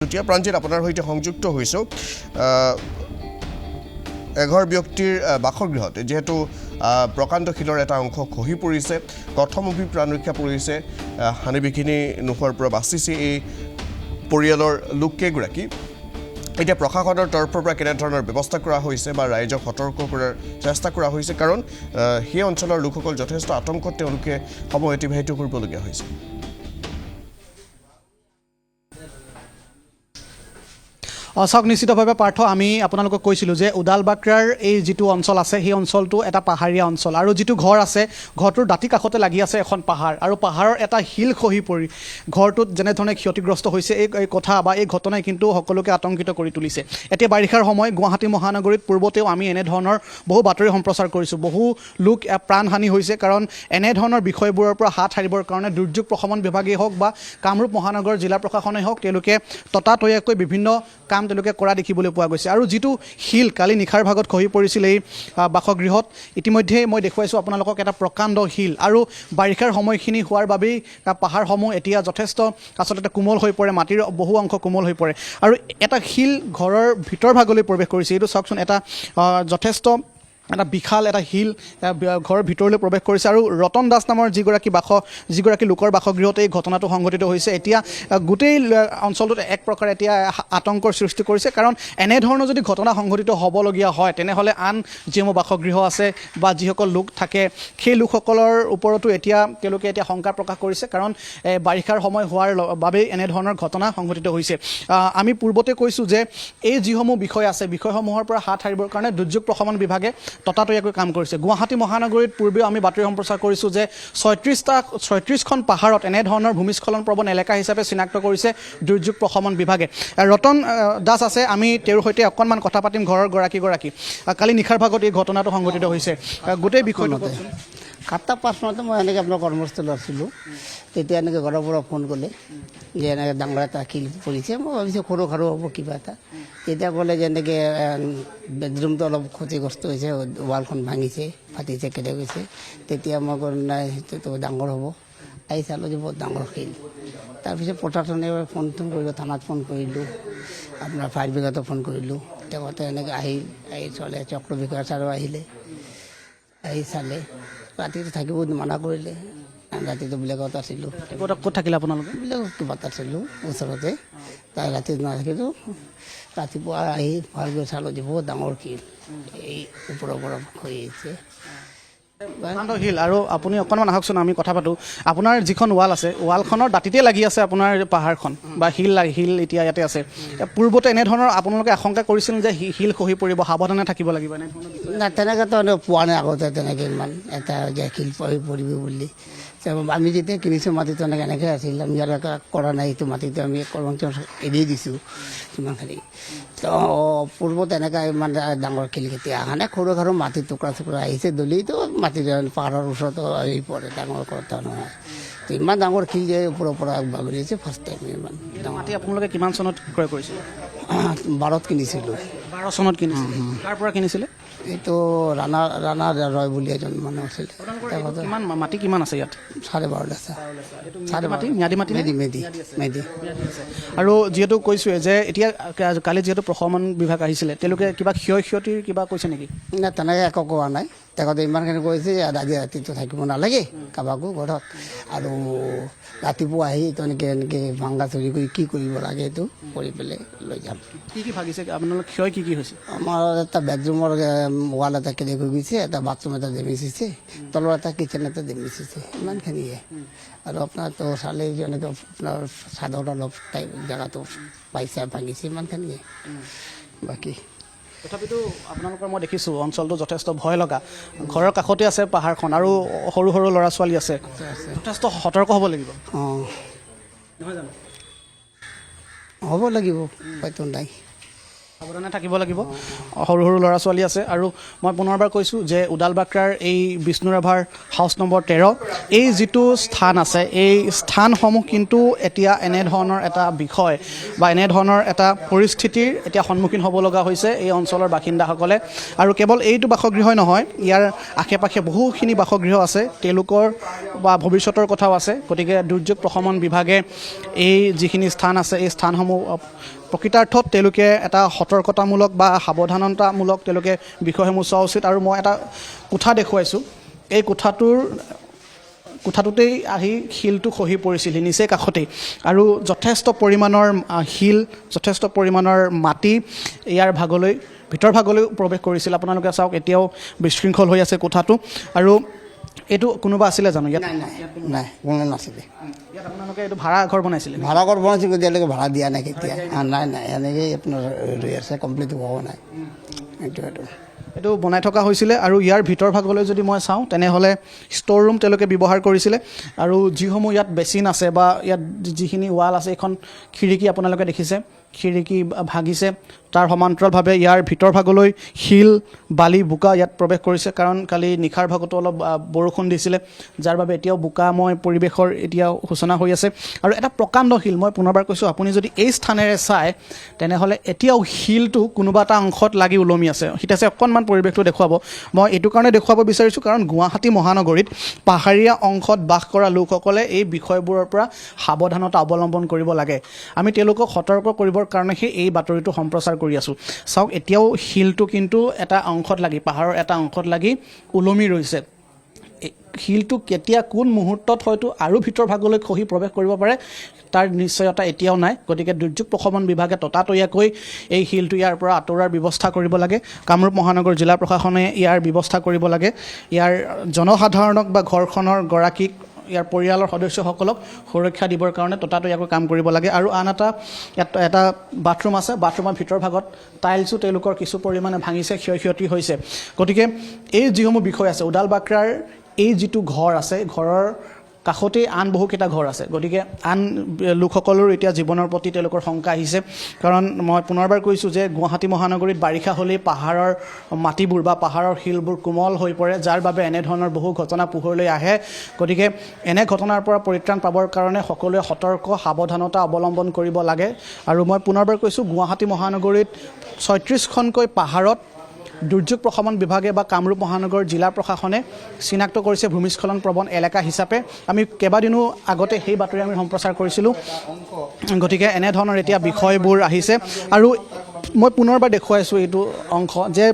এতিয়া প্ৰাঞ্জিত আপোনাৰ সৈতে সংযুক্ত হৈছোঁ এঘৰ ব্যক্তিৰ বাসগৃহত যেহেতু প্ৰকাণ্ড শিলৰ এটা অংশ খহি পৰিছে কথমপি প্ৰাণ ৰক্ষা পৰিছে হানি বিঘিনি নোহোৱাৰ পৰা বাচিছে এই পৰিয়ালৰ লোককেইগৰাকী এতিয়া প্ৰশাসনৰ তৰফৰ পৰা কেনেধৰণৰ ব্যৱস্থা কৰা হৈছে বা ৰাইজক সতৰ্ক কৰাৰ চেষ্টা কৰা হৈছে কাৰণ সেই অঞ্চলৰ লোকসকল যথেষ্ট আতংকত তেওঁলোকে সময় অতিবাহিত কৰিবলগীয়া হৈছে চাওক নিশ্চিতভাৱে পাৰ্থ আমি আপোনালোকক কৈছিলোঁ যে উদালবাক্ৰাৰ এই যিটো অঞ্চল আছে সেই অঞ্চলটো এটা পাহাৰীয়া অঞ্চল আৰু যিটো ঘৰ আছে ঘৰটোৰ দাঁতি কাষতে লাগি আছে এখন পাহাৰ আৰু পাহাৰৰ এটা শিল খহি পৰি ঘৰটোত যেনেধৰণে ক্ষতিগ্ৰস্ত হৈছে এই কথা বা এই ঘটনাই কিন্তু সকলোকে আতংকিত কৰি তুলিছে এতিয়া বাৰিষাৰ সময় গুৱাহাটী মহানগৰীত পূৰ্বতেও আমি এনেধৰণৰ বহু বাতৰি সম্প্ৰচাৰ কৰিছোঁ বহু লোক প্ৰাণহানি হৈছে কাৰণ এনেধৰণৰ বিষয়বোৰৰ পৰা হাত সাৰিবৰ কাৰণে দুৰ্যোগ প্ৰশমন বিভাগেই হওক বা কামৰূপ মহানগৰ জিলা প্ৰশাসনেই হওক তেওঁলোকে ততাতৈয়াকৈ বিভিন্ন কাম তেওঁলোকে কৰা দেখিবলৈ পোৱা গৈছে আৰু যিটো শিল কালি নিশাৰ ভাগত খহি পৰিছিল এই বাসগৃহত ইতিমধ্যে মই দেখুৱাইছোঁ আপোনালোকক এটা প্ৰকাণ্ড শিল আৰু বাৰিষাৰ সময়খিনি হোৱাৰ বাবেই পাহাৰসমূহ এতিয়া যথেষ্ট আচলতে কোমল হৈ পৰে মাটিৰ বহু অংশ কোমল হৈ পৰে আৰু এটা শিল ঘৰৰ ভিতৰ ভাগলৈ প্ৰৱেশ কৰিছে এইটো চাওকচোন এটা যথেষ্ট এটা বিশাল এটা শিল ঘৰৰ ভিতৰলৈ প্ৰৱেশ কৰিছে আৰু ৰতন দাস নামৰ যিগৰাকী লোকৰ বাসগৃহত এই ঘটনাটো সংঘটিত হৈছে এতিয়া গোটেই অঞ্চলটোত এক প্ৰকাৰ এতিয়া আতংকৰ সৃষ্টি কৰিছে কাৰণ এনেধৰণৰ যদি ঘটনা সংঘটিত হ'বলগীয়া হয় তেনেহ'লে আন যিসমূহ বাসগৃহ আছে বা যিসকল লোক থাকে সেই লোকসকলৰ ওপৰতো তেওঁলোকে এতিয়া শংকা প্ৰকাশ কৰিছে কাৰণ বাৰিষাৰ সময় হোৱাৰ বাবেই এনেধৰণৰ ঘটনা সংঘটিত হৈছে আমি পূৰ্বতে কৈছোঁ যে এই যিসমূহ বিষয় আছে বিষয়সমূহৰ পৰা হাত সাৰিবৰ কাৰণে দুৰ্যোগ প্ৰশমন বিভাগে ততাতৈয়াকৈ কাম কৰিছে গুৱাহাটী মহানগৰীত পূৰ্বেও আমি বাতৰি সম্প্ৰচাৰ কৰিছোঁ যে ৩৬খন পাহাৰত এনেধৰণৰ ভূমিস্খলন প্ৰৱণ এলেকা হিচাপে চিনাক্ত কৰিছে দুৰ্যোগ প্ৰশমন বিভাগে ৰতন দাস আছে আমি তেওঁৰ সৈতে অকণমান কথা পাতিম ঘৰৰ গৰাকী কালি নিশাৰ ভাগত এই ঘটনাটো সংঘটিত হৈছে গোটেই বিষয়টো ৭:০৫ মই এনেকৈ আপোনাৰ কৰ্মস্থলত আছিলোঁ তেতিয়া এনেকৈ ঘৰৰ পৰা ফোন কৰিলে যে এনেকৈ ডাঙৰ এটা শিল পৰিছে মই ভাবিছোঁ সৰু হ'ব কিবা এটা তেতিয়া ক'লে যে এনেকৈ বেডৰুমটো অলপ ক্ষতিগ্ৰস্ত হৈছে ৱালখন ভাঙিছে ফাটিছে কেটে গৈছে তেতিয়া মই ক'লো নাই সেইটো ডাঙৰ হ'ব আহি চালোঁ যে বহুত ডাঙৰ শিল তাৰপিছত প্ৰশাসনে ফোন কৰিলোঁ থানাত ফোন কৰিলোঁ আপোনাৰ ফায়াৰ ব্ৰিগেডত ফোন কৰিলোঁ তেওঁতে এনেকৈ আহি চলে চক্ৰ বিষয়া ছাৰো আহিলে আহি চালে ৰাতিটো থাকিব মানা কৰিলে ৰাতিটো বেলেগত আছিলোঁ ক'ত থাকিলে আপোনালোকে বেলেগত কিবাত আছিলোঁ ওচৰতে তাই ৰাতি নাথাকিলোঁ ৰাতিপুৱা আহি ভালকৈ চালোঁ যে বহুত ডাঙৰ শিল এই ওপৰৰ পৰা হৈ আহিছে শিল আৰু আপুনি অকণমান আহকচোন আমি কথা পাতোঁ আপোনাৰ যিখন ৱাল আছে ৱালখনৰ দাঁতিতে লাগি আছে আপোনাৰ পাহাৰখন বা শিল এতিয়া ইয়াতে আছে পূৰ্বতে এনেধৰণৰ আপোনালোকে আশংকা কৰিছিল যে শিল খহি পৰিব সাৱধানে থাকিব লাগিব এনেধৰণৰ নাই তেনেকৈতো পোৱা নাই আগতে তেনেকৈ ইমান এটা যে শিল পৰিব বুলি আমি যেতিয়া কিনিছোঁ মাটিটো এনেকৈ আছিল আমি আৰু কৰা নাই এইটো মাটিটো আমি কৰ্মচাৰী এৰি দিছোঁ সিমানখিনি তো পূৰ্বত এনেকৈ ইমান ডাঙৰ শিল কেতিয়া অহা নাই সৰু মাটিৰ টুকুৰা আহিছে দলিটো মাটিৰ পাহাৰৰ ওচৰতো আহি পৰে ডাঙৰ কথা নহয় তো ইমান ডাঙৰ শিল যে ওপৰৰ পৰা বাগৰি আছে ফাৰ্ষ্ট টাইম ইমান মাটি আপোনালোকে কিমান চনত ক্ৰয় কৰিছিলে 12ত কিনিছিলোঁ 12 চনত কিনিছিলে কাৰ পৰা কিনিছিলে এইটো ৰাণা ৰয় বুলি এজন মানুহ আছিলে কিমান মাটি কিমান আছে ইয়াত 12.5 আছে মেদি আৰু যিহেতু কৈছোঁৱে যে এতিয়া কালি যিহেতু প্ৰশমন বিভাগ আহিছিলে তেওঁলোকে কিবা ক্ষয়ক্ষতিৰ কিবা কৈছে নেকি নাই তেনেকৈ একো কোৱা নাই তেখেতে ইমানখিনি কৈছে আজি ৰাতিটো থাকিব নালাগে কাৰোবাকো ঘৰত আৰু ৰাতিপুৱা আহি এনেকৈ ভাংগা চুৰি কৰি কি কৰিব লাগে এইটো কৰি পেলাই লৈ যাম কি ভাগিছে আপোনালোকৰ ক্ষয় কি হৈছে আমাৰ এটা বেডৰুমৰ ৱাল এটা কেলে হৈ গৈছে এটা বাথৰুম এটা ডেমেজিছে তলৰ এটা কিচেন এটা ডেমেজিছে ইমানখিনিয়ে আৰু আপোনাৰতো চালে এনেকৈ আপোনাৰ চাদৰ অলপ জেগাটো পাইছে ভাঙিছে ইমানখিনিয়ে বাকী তথাপিতো আপোনালোকৰ মই দেখিছোঁ অঞ্চলটো যথেষ্ট ভয় লগা ঘৰৰ কাষতে আছে পাহাৰখন আৰু সৰু ল'ৰা ছোৱালী আছে যথেষ্ট সতৰ্ক হ'ব লাগিব অঁ হ'ব লাগিব হয়তো নাই সাৱধানে থাকিব লাগিব সৰু সৰু ল'ৰা ছোৱালী আছে আৰু মই পুনৰবাৰ কৈছোঁ যে উডাল বাক্ৰাৰ এই বিষ্ণু ৰাভাৰ হাউচ নম্বৰ 13 এই যিটো স্থান আছে এই স্থানসমূহ কিন্তু এতিয়া এনেধৰণৰ এটা বিষয় বা এনেধৰণৰ এটা পৰিস্থিতিৰ এতিয়া সন্মুখীন হ'ব লগা হৈছে এই অঞ্চলৰ বাসিন্দাসকলে আৰু কেৱল এইটো বাসগৃহই নহয় ইয়াৰ আশে পাশে বহুখিনি বাসগৃহ আছে তেওঁলোকৰ বা ভৱিষ্যতৰ কথাও আছে গতিকে দুৰ্যোগ প্ৰশমন বিভাগে এই যিখিনি স্থান আছে এই স্থানসমূহ প্ৰকৃতাৰ্থত তেওঁলোকে এটা সতৰ্কতামূলক বা সাৱধানতামূলক তেওঁলোকে বিষয়সমূহ চোৱা উচিত আৰু মই এটা কোঠা দেখুৱাইছোঁ এই কোঠাটোতেই আহি শিলটো খহি পৰিছিল নিচেই কাষতেই আৰু যথেষ্ট পৰিমাণৰ শিল যথেষ্ট পৰিমাণৰ মাটি ইয়াৰ ভিতৰ ভাগলৈ প্ৰৱেশ কৰিছিল আপোনালোকে চাওক এতিয়াও বিশৃংখল হৈ আছে কোঠাটো আৰু এইটো কোনোবা আছিলে জানো ইয়াত নাই কোনো নাছিলে ইয়াত আপোনালোকে এইটো ভাড়া ঘৰ বনাইছিলে ভাড়া ঘৰ বনাইছিল এতিয়ালৈকে ভাড়া দিয়া নাই কেতিয়া নাই এনেকেই আপোনাৰ ৰৈ আছে কমপ্লিট হোৱা নাই এইটো বনাই থকা হৈছিলে আৰু ইয়াৰ ভিতৰ ভাগলৈ যদি মই চাওঁ তেনেহ'লে ষ্ট'ৰ ৰুম তেওঁলোকে ব্যৱহাৰ কৰিছিলে আৰু যিসমূহ ইয়াত বেচিন আছে বা ইয়াত যিখিনি ৱাল আছে এইখন খিৰিকী আপোনালোকে দেখিছে খিৰিকী ভাগিছে তাৰ সমান্তৰালভাৱে ইয়াৰ ভিতৰ ভাগলৈ শিল বালি বোকা ইয়াত প্ৰৱেশ কৰিছে কাৰণ কালি নিশাৰ ভাগতো অলপ বৰষুণ দিছিলে যাৰ বাবে এতিয়াও বোকাময় পৰিৱেশৰ এতিয়াও সূচনা হৈ আছে আৰু এটা প্ৰকাণ্ড শিল মই পুনৰবাৰ কৈছোঁ আপুনি যদি এই স্থানেৰে চায় তেনেহ'লে এতিয়াও শিলটো কোনোবা এটা অংশত লাগি ওলমি আছে হিতাছে অকণমান পৰিৱেশটো দেখুৱাব মই এইটো কাৰণে দেখুৱাব বিচাৰিছোঁ কাৰণ গুৱাহাটী মহানগৰীত পাহাৰীয়া অংশত বাস কৰা লোকসকলে এই বিষয়বোৰৰ পৰা সাৱধানতা অৱলম্বন কৰিব লাগে আমি তেওঁলোকক সতৰ্ক কৰিবৰ কাৰণেহে এই বাতৰিটো সম্প্ৰচাৰ কৰি আছোঁ চাওক এতিয়াও শিলটো কিন্তু এটা অংশত লাগি পাহাৰৰ এটা অংশত লাগি ওলমি ৰৈছে শিলটো কেতিয়া কোন মুহূৰ্তত হয়তো আৰু ভিতৰ ভাগলৈ খহি প্ৰৱেশ কৰিব পাৰে তাৰ নিশ্চয়তা এতিয়াও নাই গতিকে দুৰ্যোগ প্ৰশমন বিভাগে ততাতৈয়াকৈ এই শিলটো ইয়াৰ পৰা আঁতৰোৱাৰ ব্যৱস্থা কৰিব লাগে কামৰূপ মহানগৰ জিলা প্ৰশাসনে ইয়াৰ ব্যৱস্থা কৰিব লাগে ইয়াৰ জনসাধাৰণক বা ঘৰখনৰ গৰাকীক ইয়াৰ পৰিয়ালৰ সদস্যসকলক সুৰক্ষা দিবৰ কাৰণে ততাতৈয়াকৈ কাম কৰিব লাগে আৰু আন এটা বাথৰুম আছে বাথৰুমৰ ভিতৰ ভাগত টাইলছো তেওঁলোকৰ কিছু পৰিমাণে ভাঙিছে ক্ষয়ক্ষতি হৈছে গতিকে এই যিসমূহ বিষয় আছে উডাল বাক্ৰাৰ এই যিটো ঘৰ আছে ঘৰৰ কাষতেই আন বহুকেইটা ঘৰ আছে গতিকে আন লোকসকলৰ এতিয়া জীৱনৰ প্ৰতি তেওঁলোকৰ শংকা আহিছে কাৰণ মই পুনৰবাৰ কৈছোঁ যে গুৱাহাটী মহানগৰীত বাৰিষা হ'লেই পাহাৰৰ মাটিবোৰ বা পাহাৰৰ শিলবোৰ কোমল হৈ পৰে যাৰ বাবে এনেধৰণৰ বহু ঘটনা পোহৰলৈ আহে গতিকে এনে ঘটনাৰ পৰা পৰিত্ৰাণ পাবৰ কাৰণে সকলোৱে সতৰ্ক সাৱধানতা অৱলম্বন কৰিব লাগে আৰু মই পুনৰবাৰ কৈছোঁ গুৱাহাটী মহানগৰীত ৩৬খনকৈ পাহাৰত দুৰ্যোগ প্ৰশমন বিভাগে বা কামৰূপ মহানগৰ জিলা প্ৰশাসনে চিনাক্ত কৰিছে ভূমিস্খলন প্ৰৱণ এলেকা হিচাপে আমি কেইবাদিনো আগতে সেই বাতৰি আমি সম্প্ৰচাৰ কৰিছিলোঁ গতিকে এনেধৰণৰ এতিয়া বিষয়বোৰ আহিছে আৰু মই পুনৰবাৰ দেখুৱাইছোঁ এইটো অংশ যে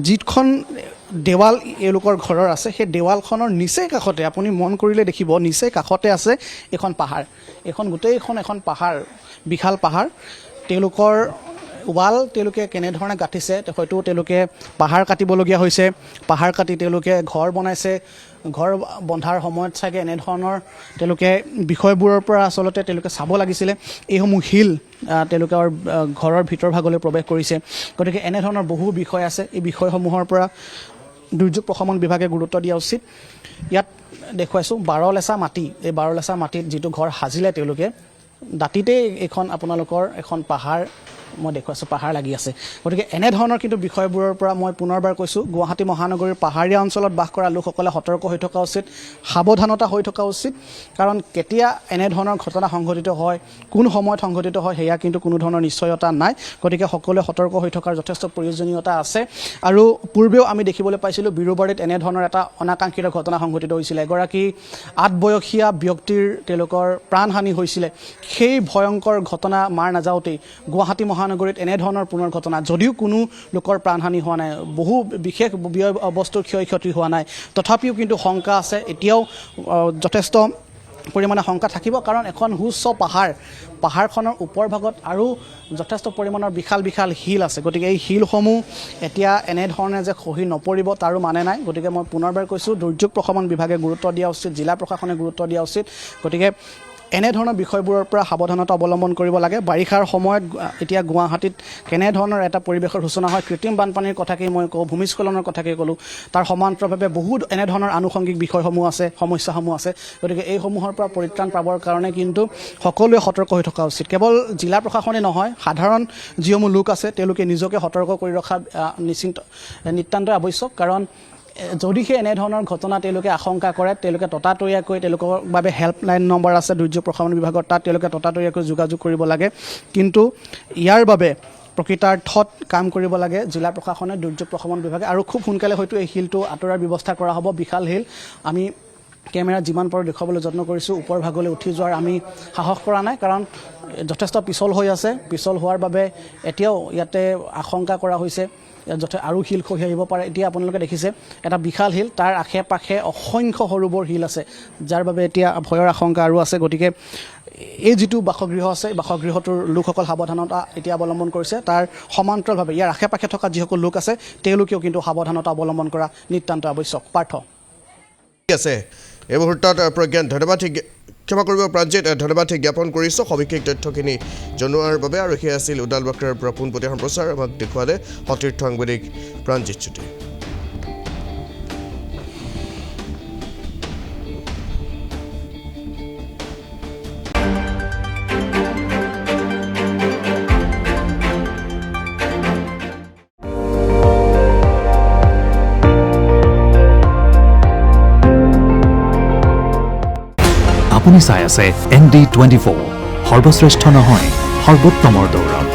যিখন দেৱাল এওঁলোকৰ ঘৰৰ আছে সেই দেৱালখনৰ নিচেই কাষতে আপুনি মন কৰিলে দেখিব নিচেই কাষতে আছে এখন পাহাৰ গোটেইখন এখন পাহাৰ বিশাল পাহাৰ তেওঁলোকৰ ৱাল তেওঁলোকে কেনেধৰণে গাঁঠিছে হয়তো তেওঁলোকে পাহাৰ কাটিবলগীয়া হৈছে পাহাৰ কাটি তেওঁলোকে ঘৰ বনাইছে ঘৰ বন্ধাৰ সময়ত চাগে এনেধৰণৰ তেওঁলোকে বিষয়বোৰৰ পৰা আচলতে তেওঁলোকে চাব লাগিছিলে এইসমূহ শিল তেওঁলোকৰ ঘৰৰ ভিতৰ ভাগলৈ প্ৰৱেশ কৰিছে গতিকে এনেধৰণৰ বহু বিষয় আছে এই বিষয়সমূহৰ পৰা দুৰ্যোগ প্ৰশমন বিভাগে গুৰুত্ব দিয়া উচিত ইয়াত দেখুৱাইছোঁ 12 লেচা মাটি এই 12 লেচা মাটিত যিটো ঘৰ সাজিলে তেওঁলোকে দাঁতিতেই এইখন আপোনালোকৰ এখন পাহাৰ মই দেখুৱাইছোঁ পাহাৰ লাগি আছে গতিকে এনেধৰণৰ কিন্তু বিষয়বোৰৰ পৰা মই পুনৰবাৰ কৈছোঁ গুৱাহাটী মহানগৰীৰ পাহাৰীয়া অঞ্চলত বাস কৰা লোকসকলে সতৰ্ক হৈ থকা উচিত সাৱধানতা হৈ থকা উচিত কাৰণ কেতিয়া এনেধৰণৰ ঘটনা সংঘটিত হয় কোন সময়ত সংঘটিত হয় সেয়া কিন্তু কোনো ধৰণৰ নিশ্চয়তা নাই গতিকে সকলোৱে সতৰ্ক হৈ থকাৰ যথেষ্ট প্ৰয়োজনীয়তা আছে আৰু পূৰ্বেও আমি দেখিবলৈ পাইছিলোঁ বিৰুবাৰীত এনেধৰণৰ এটা অনাকাংক্ষিত ঘটনা সংঘটিত হৈছিলে এগৰাকী 8 বয়সীয়া ব্যক্তিৰ তেওঁলোকৰ প্ৰাণহানি হৈছিলে সেই ভয়ংকৰ ঘটনা মাৰ নাযাওঁতেই গুৱাহাটী মহানগৰীত এনেধৰণৰ পুনৰ ঘটনা যদিও কোনো লোকৰ প্ৰাণহানি হোৱা নাই বহু বিশেষ বস্তুৰ ক্ষয়ক্ষতি হোৱা নাই তথাপিও কিন্তু শংকা আছে এতিয়াও যথেষ্ট পৰিমাণে শংকা থাকিব কাৰণ এখন সুউচ্চ পাহাৰখনৰ ওপৰ ভাগত আৰু যথেষ্ট পৰিমাণৰ বিশাল শিল আছে গতিকে এই শিলসমূহ এতিয়া এনেধৰণে যে খহি নপৰিব তাৰো মানে নাই গতিকে মই পুনৰবাৰ কৈছোঁ দুৰ্যোগ প্ৰশমন বিভাগে গুৰুত্ব দিয়া উচিত জিলা প্ৰশাসনে গুৰুত্ব দিয়া উচিত গতিকে এনেধৰণৰ বিষয়বোৰৰ পৰা সাৱধানতা অৱলম্বন কৰিব লাগে বাৰিষাৰ সময়ত এতিয়া গুৱাহাটীত কেনেধৰণৰ এটা পৰিৱেশৰ সূচনা হয় কৃত্ৰিম বানপানীৰ কথাকেই মই কওঁ ভূমিস্খলনৰ কথাকেই ক'লোঁ তাৰ সমান্তৰালভাৱে বহুত এনেধৰণৰ আনুষংগিক বিষয়সমূহ আছে সমস্যাসমূহ আছে গতিকে এইসমূহৰ পৰা পৰিত্ৰাণ পাবৰ কাৰণে কিন্তু সকলোৱে সতৰ্ক হৈ থকা উচিত কেৱল জিলা প্ৰশাসনে নহয় সাধাৰণ যিসমূহ লোক আছে তেওঁলোকে নিজকে সতৰ্ক কৰি ৰখা নিতান্তই আৱশ্যক কাৰণ যদিহে এনেধৰণৰ ঘটনা তেওঁলোকে আশংকা কৰে তেওঁলোকে ততাতৈয়াকৈ তেওঁলোকৰ বাবে হেল্পলাইন নম্বৰ আছে দুৰ্যোগ প্ৰশমন বিভাগৰ তাত তেওঁলোকে ততাতৈয়াকৈ যোগাযোগ কৰিব লাগে কিন্তু ইয়াৰ বাবে প্ৰকৃতাৰ্থত কাম কৰিব লাগে জিলা প্ৰশাসনে দুৰ্যোগ প্ৰশমন বিভাগে আৰু খুব সোনকালে হয়তো এই শিলটো আঁতৰাৰ ব্যৱস্থা কৰা হ'ব বিশাল শিল আমি কেমেৰাত যিমান পাৰোঁ দেখুৱাবলৈ যত্ন কৰিছোঁ ওপৰ ভাগলৈ উঠি যোৱাৰ আমি সাহস কৰা নাই কাৰণ যথেষ্ট পিছল হৈ আছে পিছল হোৱাৰ বাবে এতিয়াও ইয়াতে আশংকা কৰা হৈছে আৰু শিল খহি আহিব পাৰে এতিয়া আপোনালোকে দেখিছে এটা বিশাল শিল তাৰ আশে পাশে অসংখ্য সৰু বৰ শিল আছে যাৰ বাবে এতিয়া ভয়ৰ আশংকা আৰু আছে গতিকে এই যিটো বাসগৃহ আছে বাসগৃহটোৰ লোকসকল সাৱধানতা এতিয়া অৱলম্বন কৰিছে তাৰ সমান্তৰালভাৱে ইয়াৰ আশে পাশে থকা যিসকল লোক আছে তেওঁলোকেও কিন্তু সাৱধানতা অৱলম্বন কৰা নিতান্ত আৱশ্যক পাৰ্থ ঠিক আছে এই মুহূৰ্তত প্ৰজ্ঞান ধন্যবাদ ক্ষমা কৰিব প্ৰাঞ্জিত ধন্যবাদ জ্ঞাপন কৰিছোঁ সবিশেষ তথ্যখিনি জনোৱাৰ বাবে আৰু সেয়া আছিল উডাল বাক্ৰাৰ পৰা পোনপটীয়া সম্প্ৰচাৰ আমাক দেখুৱালে সতীৰ্থ সাংবাদিক প্ৰাঞ্জিত চ্যুতি আপুনি চাই আছে ND24 সৰ্বশ্ৰেষ্ঠ নহয় সৰ্বোত্তমৰ দৌৰত